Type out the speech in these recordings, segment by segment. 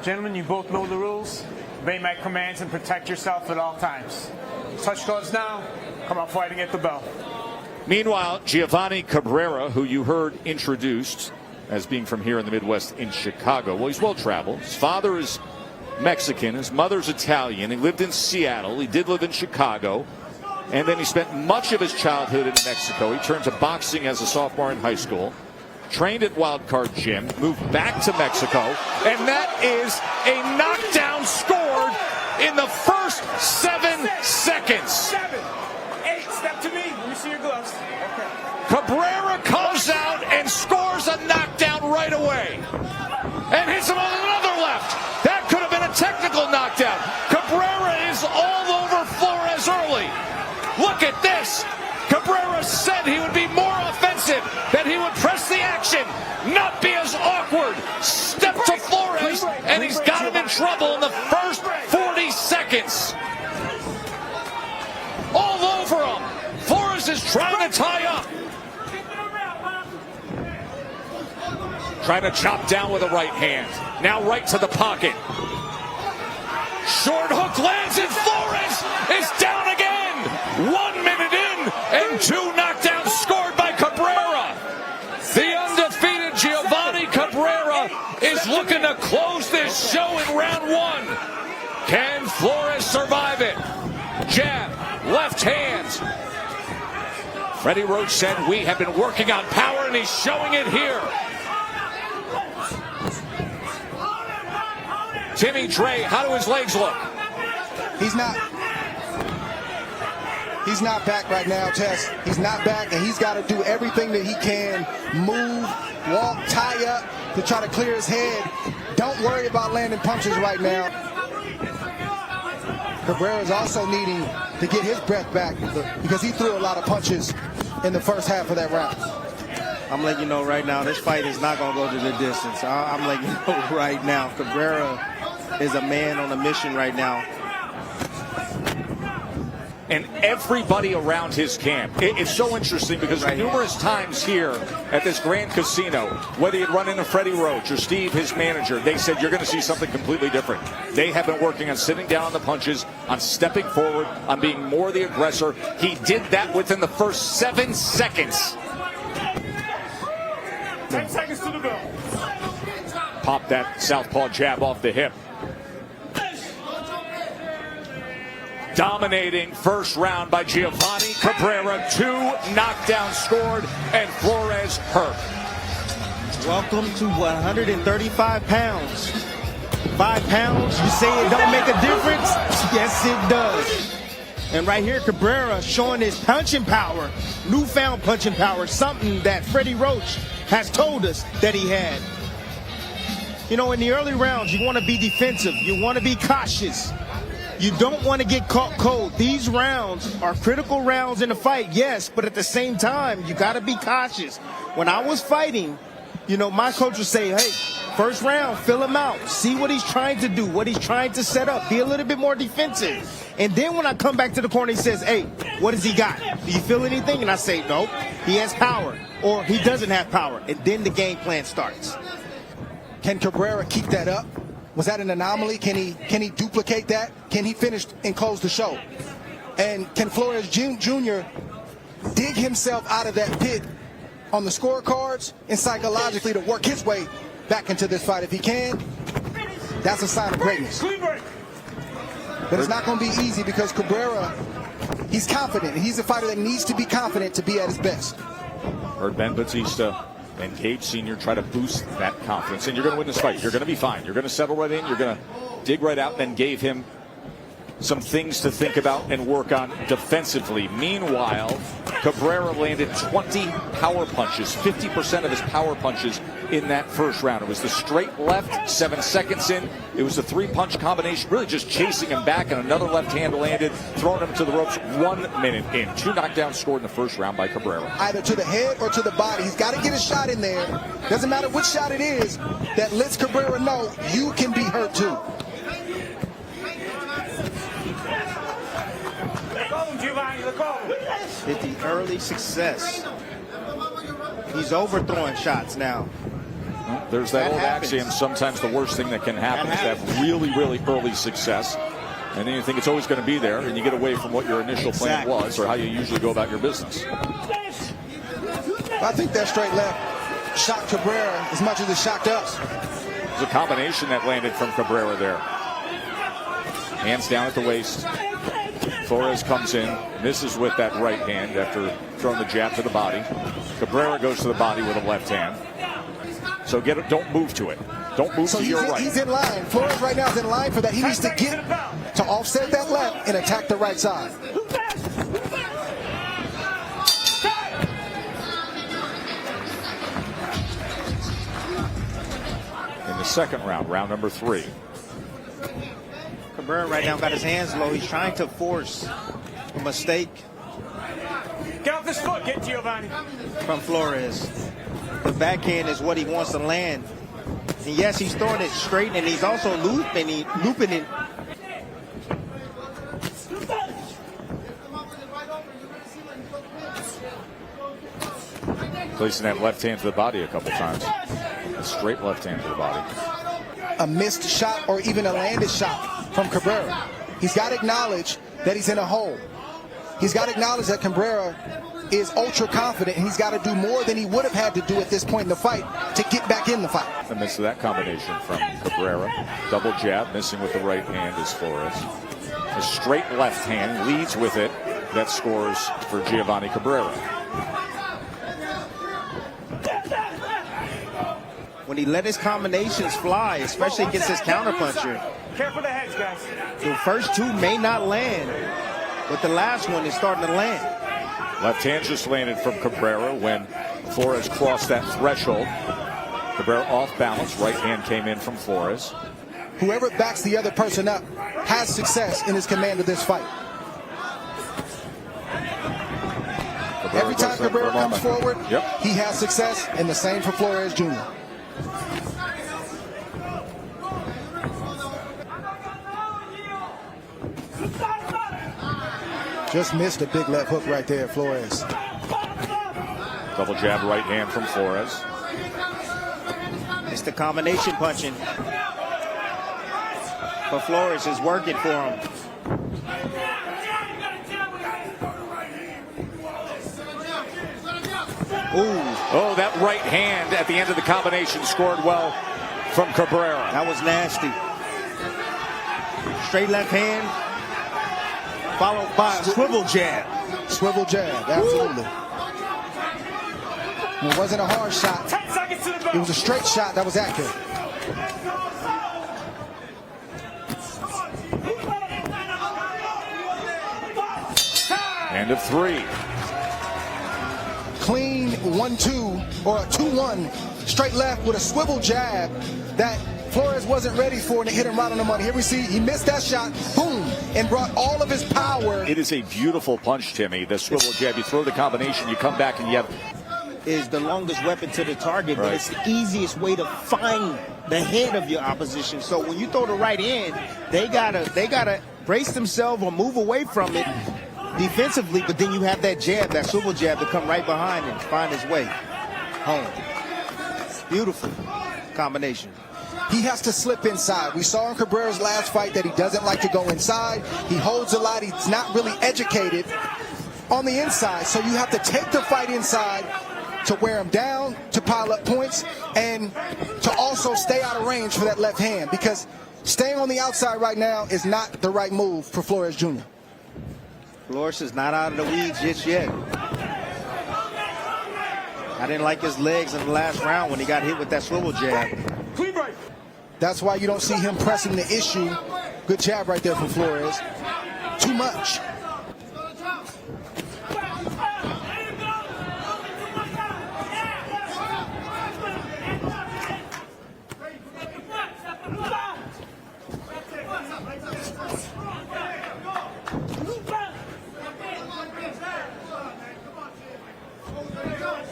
Gentlemen, you both know the rules. Obey my commands and protect yourself at all times. Touch gloves now. Come out fighting at the bell. Meanwhile, Giovanni Cabrera, who you heard introduced as being from here in the Midwest in Chicago, well, he's well-traveled. His father is Mexican. His mother's Italian. He lived in Seattle. He did live in Chicago. And then he spent much of his childhood in Mexico. He turned to boxing as a sophomore in high school. Trained at Wildcard Gym. Moved back to Mexico. And that is a knockdown scored in the first 7 seconds. 7, 8, step to me. Let me see your gloves. Okay. Cabrera comes out and scores a knockdown right away. And hits him on another left. That could have been a technical knockdown. Cabrera is all over Flores early. Look at this. Cabrera said he would be more offensive, that he would press the action, not be as awkward. Step to Flores, and he's got him in trouble in the first 40 seconds. All over him. Flores is trying to tie up. Trying to chop down with a right hand. Now right to the pocket. Short hook lands, and Flores is down again. 1 minute in, and 2 knockdowns scored by Cabrera. The undefeated Giovanni Cabrera is looking to close this show in round 1. Can Flores survive it? Jab, left hand. Freddie Roach said, we have been working on power, and he's showing it here. Timmy Dre, how do his legs look? He's not back right now, Tess. He's not back, and he's got to do everything that he can. Move, walk, tie up to try to clear his head. Don't worry about landing punches right now. Cabrera is also needing to get his breath back because he threw a lot of punches in the first half of that round. I'm letting you know right now, this fight is not going to go to the distance. I'm letting you know right now, Cabrera is a man on a mission right now. And everybody around his camp. It's so interesting because numerous times here at this Grand Casino, whether you'd run into Freddie Roach or Steve, his manager, they said you're going to see something completely different. They have been working on sitting down on the punches, on stepping forward, on being more the aggressor. He did that within the first 7 seconds. 10 seconds to the bell. Pop that southpaw jab off the hip. Dominating first round by Giovanni Cabrera. 2 knockdowns scored, and Flores hurt. Welcome to 135 pounds. 5 pounds, you say it don't make a difference? Yes, it does. And right here, Cabrera showing his punching power, newfound punching power, something that Freddie Roach has told us that he had. You know, in the early rounds, you want to be defensive. You want to be cautious. You don't want to get caught cold. These rounds are critical rounds in the fight, yes, but at the same time, you got to be cautious. When I was fighting, you know, my coach would say, hey, first round, fill him out. See what he's trying to do, what he's trying to set up. Be a little bit more defensive. And then when I come back to the corner, he says, hey, what does he got? Do you feel anything? And I say, nope, he has power, or he doesn't have power. And then the game plan starts. Can Cabrera keep that up? Was that an anomaly? Can he duplicate that? Can he finish and close the show? And can Flores Jr. dig himself out of that pit on the scorecards and psychologically to work his way back into this fight? If he can, that's a sign of greatness. But it's not going to be easy because Cabrera, he's confident. He's a fighter that needs to be confident to be at his best. Heard Ben Batista and Cage Sr. try to boost that confidence. And you're going to win this fight. You're going to be fine. You're going to settle right in. You're going to dig right out. Then gave him some things to think about and work on defensively. Meanwhile, Cabrera landed 20 power punches, 50% of his power punches in that first round. It was the straight left, 7 seconds in. It was the 3-punch combination, really just chasing him back, and another left hand landed, throwing him to the ropes 1 minute in. 2 knockdowns scored in the first round by Cabrera. Either to the head or to the body. He's got to get a shot in there. Doesn't matter which shot it is, that lets Cabrera know you can be hurt too. With the early success, he's overthrowing shots now. There's that That old happens. axiom, sometimes the worst thing that can happen is to have really, really early success. And then you think it's always going to be there, and you get away from what your initial plan Exactly. was or how you usually go about your business. I think that straight left shocked Cabrera as much as it shocked us. It was a combination that landed from Cabrera there. Hands down at the waist. Flores comes in, misses with that right hand after throwing the jab to the body. Cabrera goes to the body with a left hand. So don't move to it. Don't move So to your right. he's in line. Flores right now is in line for that. He needs to get to offset that left and attack the right side. In the second round, round number 3. Cabrera right now got his hands low. He's trying to force a mistake Get off this foot. Get Giovanni. from Flores. The backhand is what he wants to land. And yes, he's throwing it straight, and he's also looping it. Placing that left hand to the body a couple times. A straight left hand to the body. A missed shot or even a landed shot from Cabrera. He's got to acknowledge that he's in a hole. He's got to acknowledge that Cabrera is ultra confident, and he's got to do more than he would have had to do at this point in the fight to get back in the fight. The miss of that combination from Cabrera. Double jab, missing with the right hand is Flores. A straight left hand leads with it. That scores for Giovanni Cabrera. When he let his combinations fly, especially against his counterpuncher, Careful the heads, guys. the first two may not land, but the last one is starting to land. Left hand just landed from Cabrera when Flores crossed that threshold. Cabrera off balance. Right hand came in from Flores. Whoever backs the other person up has success in his command of this fight. Cabrera Every goes time there for a Cabrera comes moment. forward, Yep. he has success, and the same for Flores Jr. Just missed a big left hook right there, Flores. Double jab right hand from Flores. It's the combination punching. But Flores is working for him. Ooh, Oh, that right hand at the end of the combination scored well from Cabrera. that was nasty. Straight left hand, followed by a swivel jab. Swivel jab, absolutely. It wasn't a hard shot. 10 seconds to the bell. It was a straight shot that was accurate. End of 3. Clean 1-2 or a 2-1 straight left with a swivel jab that Flores wasn't ready for, and it hit him right on the money. Here we see he missed that shot, boom, and brought all of his power. It is a beautiful punch, Timmy. The swivel jab. You throw the combination, you come back, and you have Is the longest weapon to the target, but Right. it's the easiest way to find the head of your opposition. So when you throw the right in, they gotta brace themselves or move away from it defensively, but then you have that jab, that swivel jab, to come right behind and find his way home. Beautiful combination. He has to slip inside. We saw in Cabrera's last fight that he doesn't like to go inside. He holds a lot. He's not really educated on the inside. So you have to take the fight inside to wear him down, to pile up points, and to also stay out of range for that left hand, because staying on the outside right now is not the right move for Flores Jr. Flores is not out of the weeds just yet. I didn't like his legs in the last round when he got hit with that swivel jab. Clean break. That's why you don't see him pressing the issue. Good jab right there from Flores. Too much.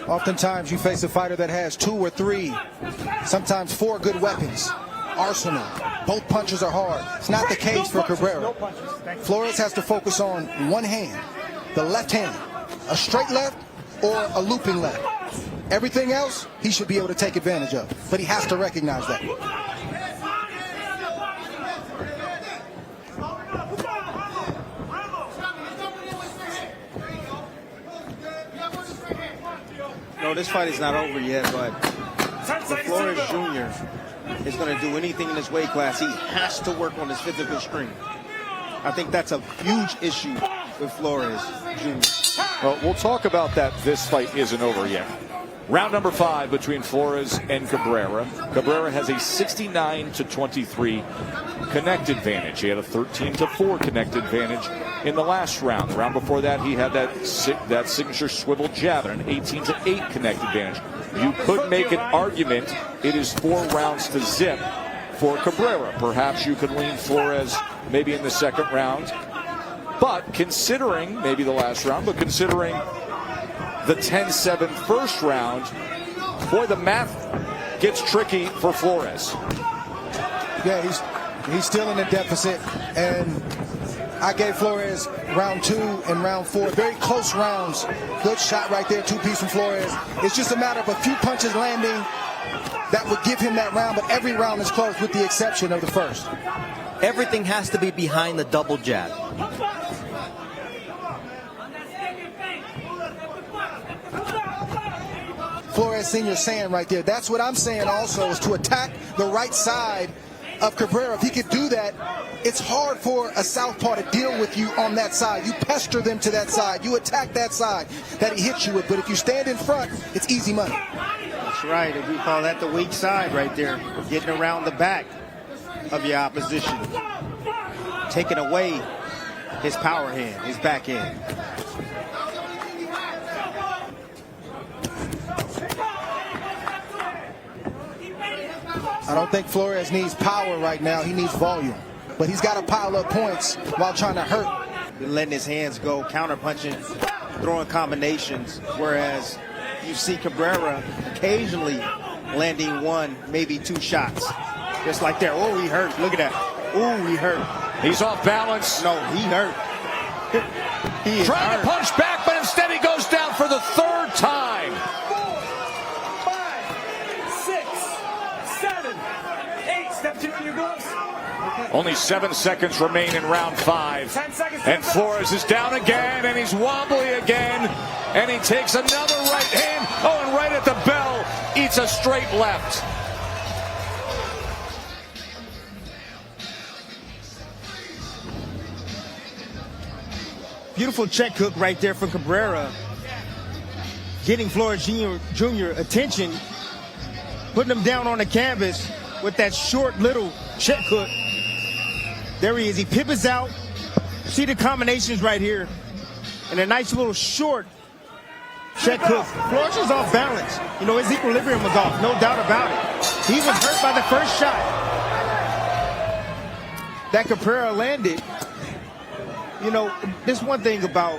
Oftentimes you face a fighter that has 2 or 3, sometimes 4 good weapons. Arsenal. Both punches are hard. It's not the case for Cabrera. Flores has to focus on one hand, the left hand, a straight left or a looping left. Everything else, he should be able to take advantage of. But he has to recognize that. No, this fight is not over yet, but if Flores Jr. is going to do anything in this weight class, he has to work on his physical strength. I think that's a huge issue with Flores Jr. Well, we'll talk about that. This fight isn't over yet. Round number 5 between Flores and Cabrera. Cabrera has a 69-23 connect advantage. He had a 13-4 connect advantage in the last round. The round before that, he had that signature swivel jab and an 18-8 connect advantage. You could make an argument it is 4 rounds to zip for Cabrera. Perhaps you could lean Flores maybe in the second round. But considering, maybe the last round, but considering the 10-7 first round, boy, the math gets tricky for Flores. Yeah, he's still in a deficit, and I gave Flores round 2 and round 4 very close rounds. Good shot right there, 2-piece from Flores. It's just a matter of a few punches landing that would give him that round, but every round is close with the exception of the first. Everything has to be behind the double jab. Flores Sr. saying right there, that's what I'm saying also, is to attack the right side of Cabrera. If he could do that, it's hard for a southpaw to deal with you on that side. You pester them to that side. You attack that side that he hits you with. But if you stand in front, it's easy money. That's right. And we call that the weak side right there. Getting around the back of your opposition. Taking away his power hand, his backhand. I don't think Flores needs power right now. He needs volume. But he's got to pile up points while trying to hurt. Letting his hands go, counter-punching, throwing combinations. Whereas you see Cabrera occasionally landing 1, maybe 2 shots. Just like there. Oh, he hurt. Look at that. Oh, he hurt. He's off balance. No, he hurt. He is Trying hurt. to punch back, but instead he goes down for the 3rd time. 5, 6, 7, 8. Step 2 in your gloves. Only 7 seconds remain in round 5. 10 seconds. And Flores is down again, and he's wobbly again. And he takes another right hand. Oh, and right at the bell, eats a straight left. Beautiful check hook right there for Cabrera. Getting Flores Jr. attention. Putting him down on the canvas with that short little check hook. There he is. He pivots out. See the combinations right here. And a nice little short check hook. Flores is off balance. You know, his equilibrium was off. No doubt about it. He was hurt by the first shot that Cabrera landed. You know, there's one thing about,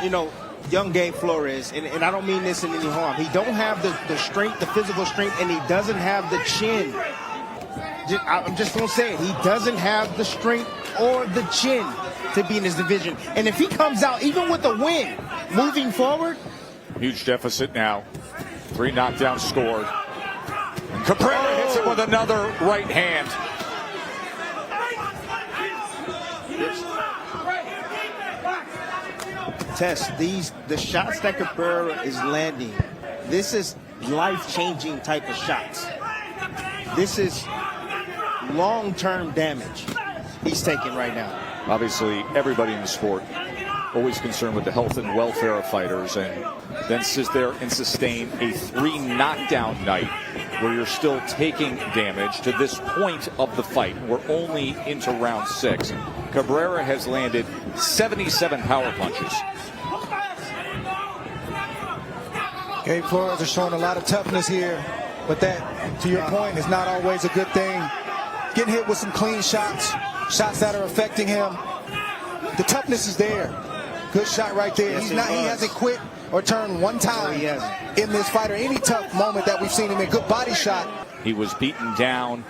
you know, young Gabe Flores, and I don't mean this in any harm. He don't have the strength, the physical strength, and he doesn't have the chin. I'm just going to say it. He doesn't have the strength or the chin to be in this division. And if he comes out, even with a win, moving forward. Huge deficit now. 3 knockdowns scored. And Cabrera hits him with another right hand. Test the shots that Cabrera is landing. This is life-changing type of shots. This is long-term damage he's taking right now. Obviously, everybody in the sport always concerned with the health and welfare of fighters, and then sit there and sustain a 3 knockdown night where you're still taking damage to this point of the fight. We're only into round 6. Cabrera has landed 77 power punches. Gabe Flores is showing a lot of toughness here, but that, to your point, is not always a good thing. Getting hit with some clean shots, shots that are affecting him. The toughness is there. Good shot right there. Yes, He hasn't quit or turned one time in this fight or any tough moment that we've seen him in. Good body shot. He was beaten down,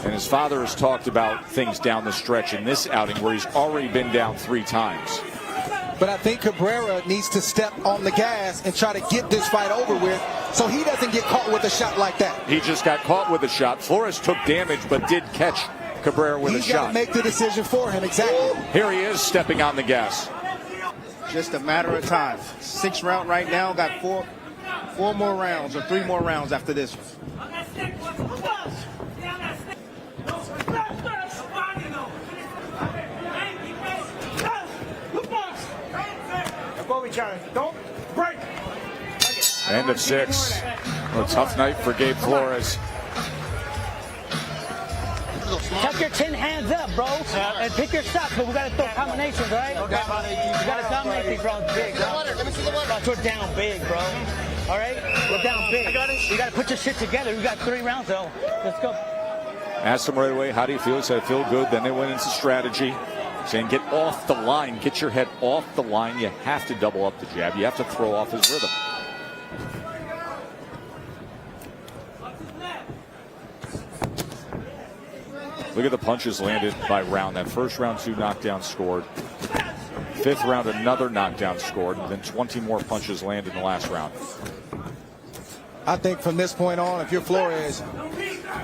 and his father has talked about things down the stretch in this outing where he's already been down 3 times. but I think Cabrera needs to step on the gas and try to get this fight over with so he doesn't get caught with a shot like that. He just got caught with a shot. Flores took damage but did catch Cabrera with a shot. He's got to make the decision for him, exactly. Here he is stepping on the gas. Just a matter of time. 6th round right now. Got four more rounds or 3 more rounds after this one. Don't break. End of 6. A tough night for Gabe Flores. Tuck your 10 hands up, bro, and pick your shots, but we got to throw combinations, right? Okay. You got to dominate these rounds big, bro. We're down big, bro. All right? We're down big. You got to put your shit together. We got 3 rounds, though. Let's go. Asked him right away, how do you feel? He said, I feel good. Then they went into strategy, saying get off the line. Get your head off the line. You have to double up the jab. You have to throw off his rhythm. Look at the punches landed by round. That first round, 2 knockdowns scored. 5th round, another knockdown scored. And then 20 more punches landed in the last round. I think from this point on, if you're Flores,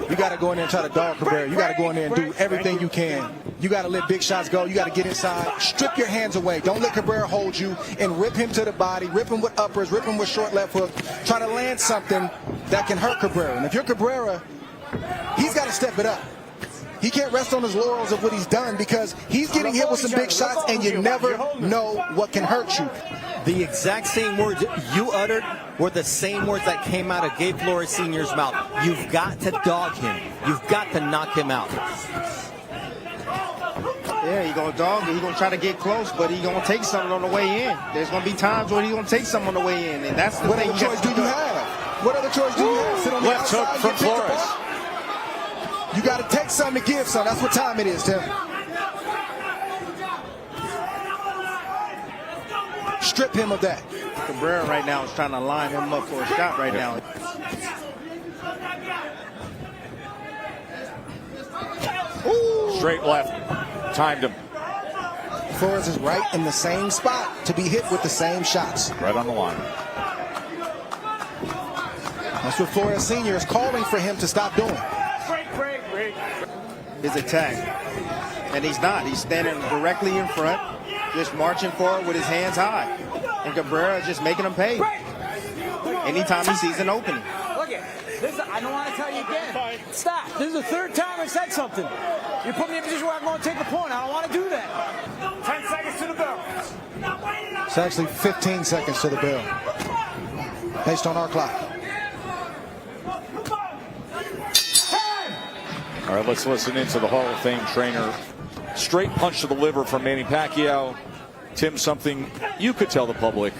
you got to go in there and try to dog Cabrera. You got to go in there and do everything you can. You got to let big shots go. You got to get inside. Strip your hands away. Don't let Cabrera hold you and rip him to the body. Rip him with uppers. Rip him with short left hook. Try to land something that can hurt Cabrera. And if you're Cabrera, he's got to step it up. He can't rest on his laurels of what he's done because he's getting hit with some big shots and you never know what can hurt you. The exact same words you uttered were the same words that came out of Gabe Flores Sr.'s mouth. You've got to dog him. You've got to knock him out. Yeah, he's going to dog him. He's going to try to get close, but he's going to take something on the way in. There's going to be times where he's going to take something on the way in, and that's the thing. What other choice do you have? What other choice do you have? Sit on the Left hook outside, from get picked Flores. apart? You got to take some to give some. That's what time it is, Tim. Strip him of that. Cabrera right now is trying to line him up for a shot right now. Ooh. Straight left. Timed him. Flores is right in the same spot to be hit with the same shots. Right on the line. That's what Flores Sr. is calling for him to stop doing. His attack. And he's not. He's standing directly in front, just marching forward with his hands high. And Cabrera just making him pay. Anytime he sees an opening. Look at this. I don't want to tell you again. Stop. This is the 3rd time I said something. You put me in a position where I'm going to take a point. I don't want to do that. 10 seconds to the bell. It's actually 15 seconds to the bell, based on our clock. All right, let's listen into the Hall of Fame trainer. Straight punch to the liver from Manny Pacquiao. Tim, something you could tell the public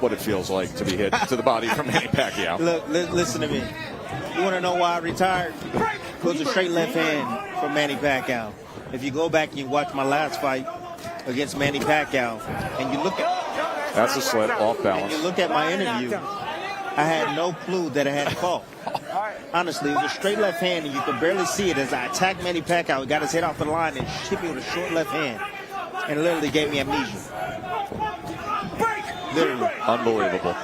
what it feels like to be hit to the body from Manny Pacquiao. Look, listen to me. You want to know why I retired? It was a straight left hand from Manny Pacquiao. If you go back and you watch my last fight against Manny Pacquiao, and you look at That's a sled off balance. and you look at my interview, I had no clue that I had to fall. Honestly, it was a straight left hand, and you could barely see it as I attacked Manny Pacquiao. He got his head off the line and hit me with a short left hand, and literally gave me amnesia. Literally. Unbelievable.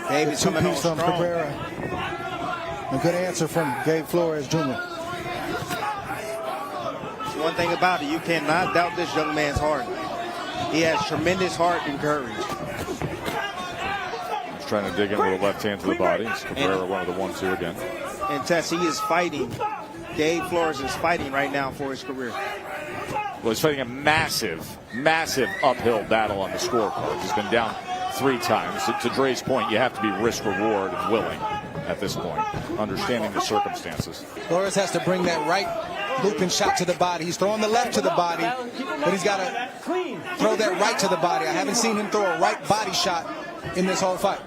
Gabe is coming on Two-piece from strong. Cabrera. A good answer from Gabe Flores Jr. One thing about it, you cannot doubt this young man's heart. He has tremendous heart and courage. He's trying to dig in with a left hand to the body. It's Cabrera one of the 1-2 again. And Tess, he is fighting. Gabe Flores is fighting right now for his career. Well, he's fighting a massive, massive uphill battle on the scorecard. He's been down 3 times. To Dre's point, you have to be risk, reward, and willing at this point, understanding the circumstances. Flores has to bring that right looping shot to the body. He's throwing the left to the body, but he's got to throw that right to the body. I haven't seen him throw a right body shot in this whole fight.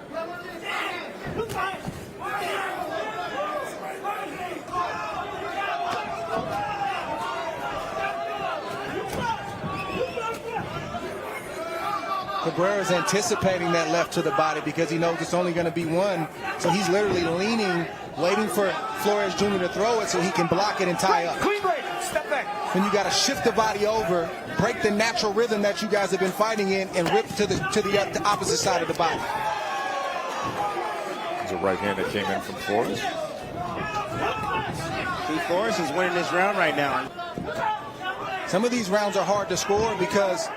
Cabrera's anticipating that left to the body because he knows it's only going to be one So he's literally leaning, waiting for Flores Jr. to throw it so he can block it and tie up. Clean break. Step back. Then you got to shift the body over, break the natural rhythm that you guys have been fighting in, and rip to the opposite side of the body. There's a right hand that came in from Flores. Flores is winning this round right now. Some of these rounds are hard to score because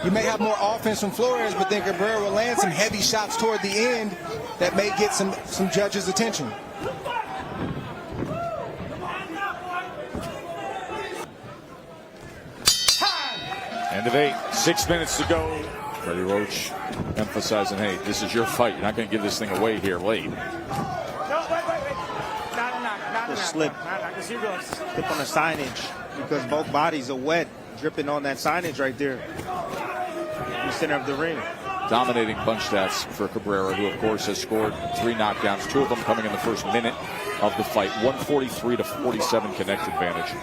you may have more offense from Flores, but then Cabrera will land some heavy shots toward the end that may get some judges' attention. End of 8, 6 minutes to go. Freddie Roach emphasizing, hey, this is your fight. You're not going to give this thing away here late. No, wait. No. Slip. Slip on the signage because both bodies are wet, dripping on that signage right there in the center of the ring. Dominating punch stats for Cabrera, who of course has scored 3 knockdowns, 2 of them coming in the first minute of the fight. 143 to 47 connect advantage.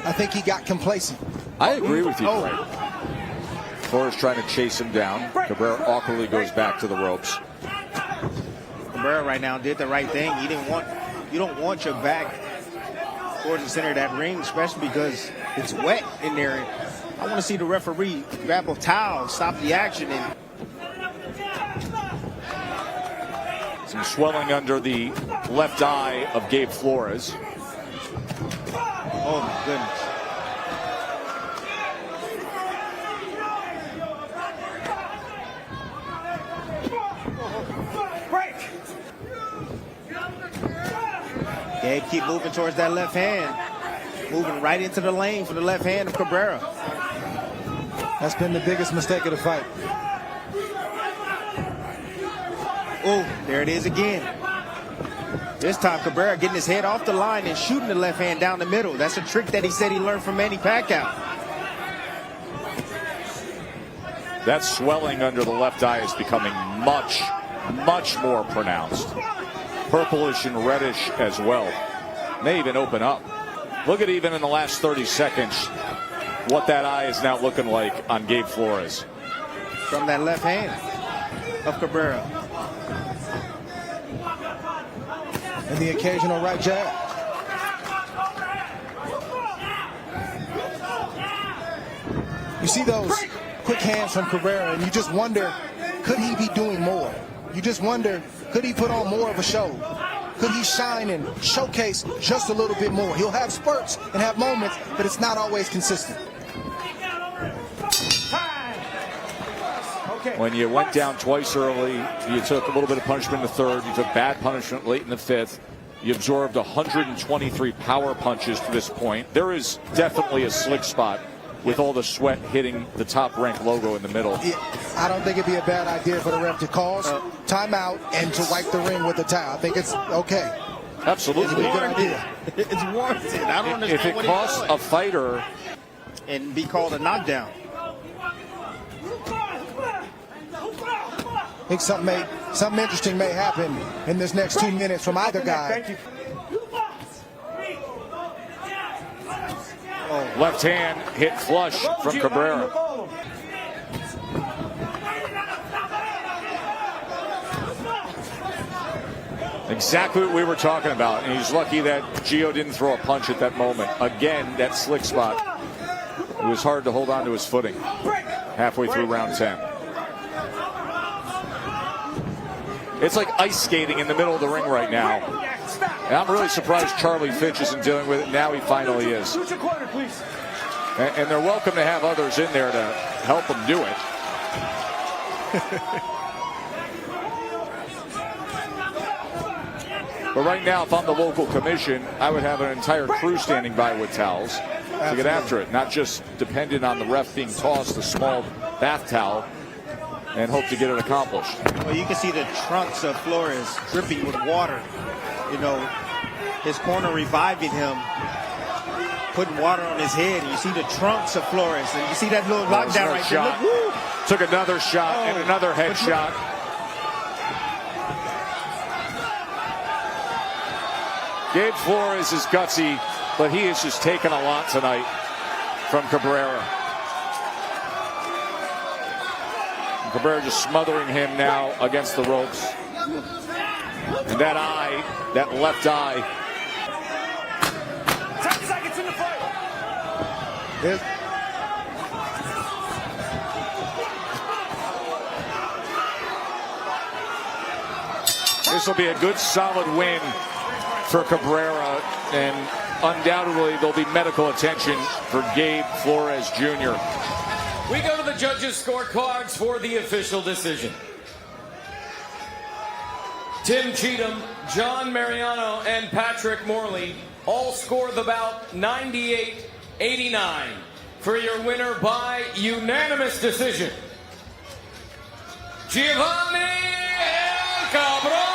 I think he got complacent. I agree with you, Craig. Flores trying to chase him down. Cabrera awkwardly goes back to the ropes. Cabrera right now did the right thing. You don't want your back towards the center of that ring, especially because it's wet in there. I want to see the referee grab a towel, stop the action. And some swelling under the left eye of Gabe Flores. oh my goodness. Gabe keep moving towards that left hand. Moving right into the lane for the left hand of Cabrera. That's been the biggest mistake of the fight. Oh, there it is again. This time Cabrera getting his head off the line and shooting the left hand down the middle. That's a trick that he said he learned from Manny Pacquiao. That swelling under the left eye is becoming much, much more pronounced. Purplish and reddish as well. May even open up. Look at even in the last 30 seconds what that eye is now looking like on Gabe Flores. From that left hand of Cabrera. And the occasional right jab. You see those quick hands from Cabrera, and you just wonder, could he be doing more? You just wonder, could he put on more of a show? Could he shine and showcase just a little bit more? He'll have spurts and have moments, but it's not always consistent. When you went down twice early, you took a little bit of punishment in the third, you took bad punishment late in the fifth, you absorbed 123 power punches to this point. There is definitely a slick spot with all the sweat hitting the Top Rank logo in the middle. I don't think it'd be a bad idea for the ref to call timeout and to wipe the ring with a towel. I think it's okay. Absolutely. It's a good idea. It's warranted. I don't understand if it what costs a fighter and be called a knockdown. I think something interesting may happen in this next 2 minutes from either guy. Thank you. Left hand hit flush from Cabrera. Exactly what we were talking about, and he's lucky that Gio didn't throw a punch at that moment. Again, that slick spot. It was hard to hold on to his footing halfway through round 10. It's like ice skating in the middle of the ring right now. And I'm really surprised Charlie Fitch isn't dealing with it. Now he finally is. And they're welcome to have others in there to help them do it. But right now, if I'm the local commission, I would have an entire crew standing by with towels to get after it. Not just dependent on the ref being tossed a small bath towel and hope to get it accomplished. Well, you can see the trunks of Flores dripping with water. You know, his corner reviving him, putting water on his head. And you see the trunks of Flores. And you see that little knockdown right there. Look, woo. Took another shot and another headshot. Gabe Flores is gutsy, but he has just taken a lot tonight from Cabrera. And Cabrera just smothering him now against the ropes. And that eye, that left eye. 10 seconds in the fight. This will be a good, solid win for Cabrera, and undoubtedly there'll be medical attention for Gabe Flores Jr. We go to the judges' scorecards for the official decision. Tim Cheatham, John Mariano, and Patrick Morley all score the bout 98-89 for your winner by unanimous decision, Giovanni Cabrera.